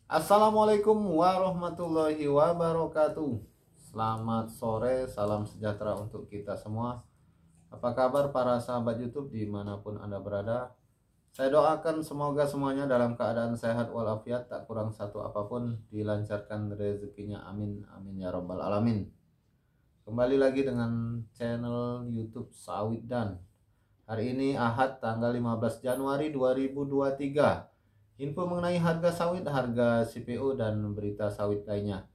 Assalamualaikum warahmatullahi wabarakatuh. Selamat sore, salam sejahtera untuk kita semua. Apa kabar para sahabat YouTube dimanapun Anda berada? Saya doakan semoga semuanya dalam keadaan sehat walafiat, tak kurang satu apapun, dilancarkan rezekinya, amin amin ya robbal alamin. Kembali lagi dengan channel YouTube Sawit Dan. Hari ini Ahad tanggal 15 Januari 2023. Info mengenai harga sawit, harga CPO dan berita sawit lainnya.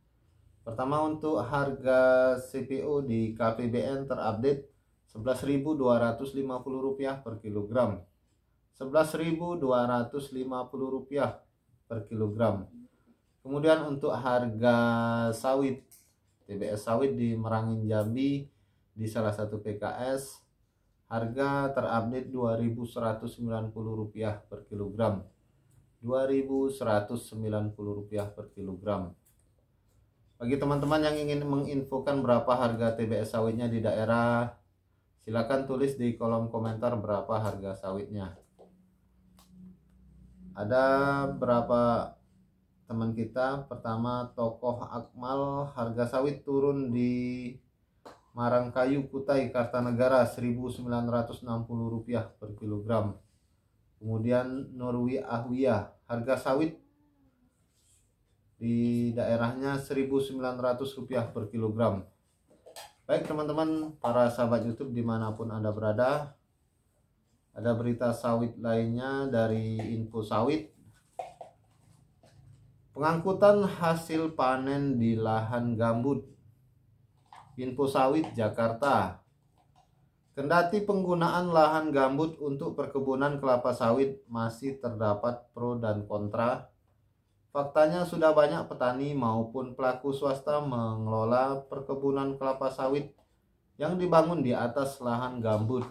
Pertama, untuk harga CPO di KPBN terupdate Rp11.250 per kilogram. Rp11.250 per kilogram. Kemudian untuk harga sawit TBS sawit di Merangin Jambi di salah satu PKS, harga terupdate Rp2.190 per kilogram. Rp2.190 per kilogram. Bagi teman-teman yang ingin menginfokan berapa harga TBS sawitnya di daerah, silakan tulis di kolom komentar berapa harga sawitnya. Ada berapa teman kita. Pertama, Tokoh Akmal, harga sawit turun di Marangkayu Kutai Kartanegara Rp1.960 per kilogram. Kemudian Norwi Ahwia, harga sawit di daerahnya Rp1.900 per kilogram. Baik teman-teman para sahabat YouTube dimanapun Anda berada, ada berita sawit lainnya dari Info Sawit. Pengangkutan hasil panen di lahan gambut. Info Sawit Jakarta. Kendati penggunaan lahan gambut untuk perkebunan kelapa sawit masih terdapat pro dan kontra, faktanya sudah banyak petani maupun pelaku swasta mengelola perkebunan kelapa sawit yang dibangun di atas lahan gambut.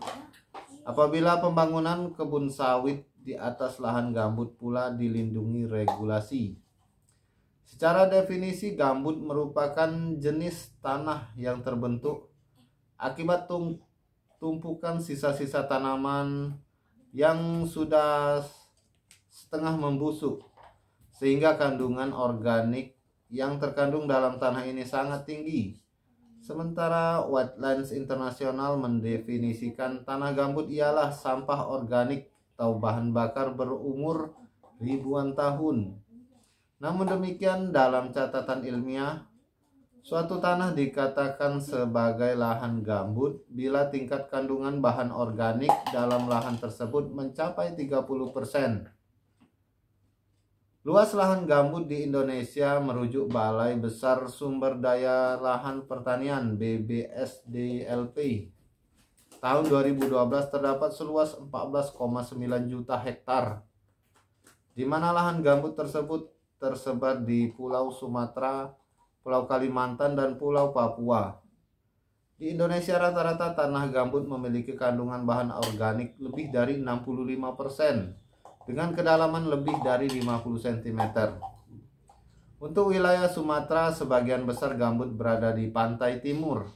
Apabila pembangunan kebun sawit di atas lahan gambut pula dilindungi regulasi. Secara definisi, gambut merupakan jenis tanah yang terbentuk akibat tumpukan sisa-sisa tanaman yang sudah setengah membusuk, sehingga kandungan organik yang terkandung dalam tanah ini sangat tinggi. Sementara Wetlands Internasional mendefinisikan tanah gambut ialah sampah organik atau bahan bakar berumur ribuan tahun. Namun demikian, dalam catatan ilmiah, suatu tanah dikatakan sebagai lahan gambut bila tingkat kandungan bahan organik dalam lahan tersebut mencapai 30%. Luas lahan gambut di Indonesia merujuk Balai Besar Sumber Daya Lahan Pertanian BBSDLP. Tahun 2012 terdapat seluas 14,9 juta hektar, di mana lahan gambut tersebut tersebar di Pulau Sumatera, Pulau Kalimantan, dan Pulau Papua. Di Indonesia rata-rata tanah gambut memiliki kandungan bahan organik lebih dari 65%, dengan kedalaman lebih dari 50 cm. Untuk wilayah Sumatera, sebagian besar gambut berada di pantai timur,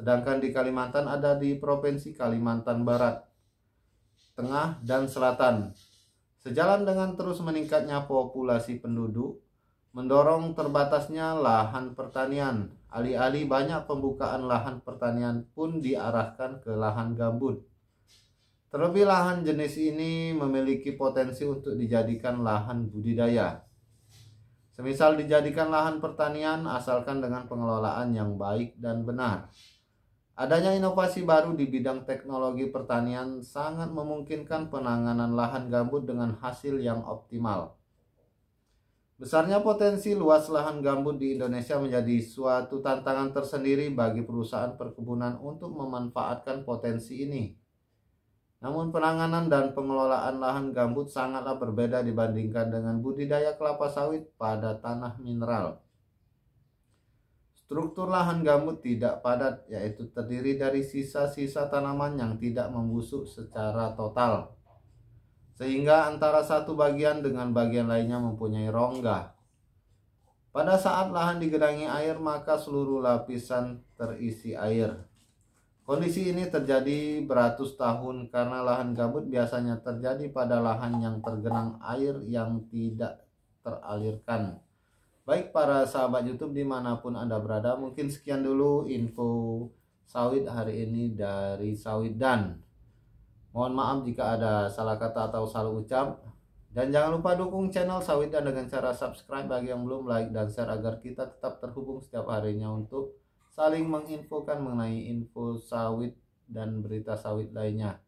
sedangkan di Kalimantan ada di Provinsi Kalimantan Barat, Tengah, dan Selatan. Sejalan dengan terus meningkatnya populasi penduduk, mendorong terbatasnya lahan pertanian. Alih-alih banyak pembukaan lahan pertanian pun diarahkan ke lahan gambut. Terlebih lahan jenis ini memiliki potensi untuk dijadikan lahan budidaya. Semisal dijadikan lahan pertanian asalkan dengan pengelolaan yang baik dan benar. Adanya inovasi baru di bidang teknologi pertanian sangat memungkinkan penanganan lahan gambut dengan hasil yang optimal. Besarnya potensi luas lahan gambut di Indonesia menjadi suatu tantangan tersendiri bagi perusahaan perkebunan untuk memanfaatkan potensi ini. Namun penanganan dan pengelolaan lahan gambut sangatlah berbeda dibandingkan dengan budidaya kelapa sawit pada tanah mineral. Struktur lahan gambut tidak padat, yaitu terdiri dari sisa-sisa tanaman yang tidak membusuk secara total, sehingga antara satu bagian dengan bagian lainnya mempunyai rongga. Pada saat lahan digenangi air, maka seluruh lapisan terisi air. Kondisi ini terjadi beratus tahun karena lahan gambut biasanya terjadi pada lahan yang tergenang air yang tidak teralirkan. Baik para sahabat YouTube dimanapun Anda berada, mungkin sekian dulu info sawit hari ini dari Sawit Dan. Mohon maaf jika ada salah kata atau salah ucap. Dan jangan lupa dukung channel Sawit Dan dengan cara subscribe bagi yang belum, like dan share agar kita tetap terhubung setiap harinya untuk saling menginfokan mengenai info sawit dan berita sawit lainnya.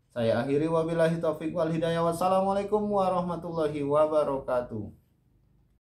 Saya akhiri, wabillahi taufiq wal hidayah. Wassalamualaikum warahmatullahi wabarakatuh.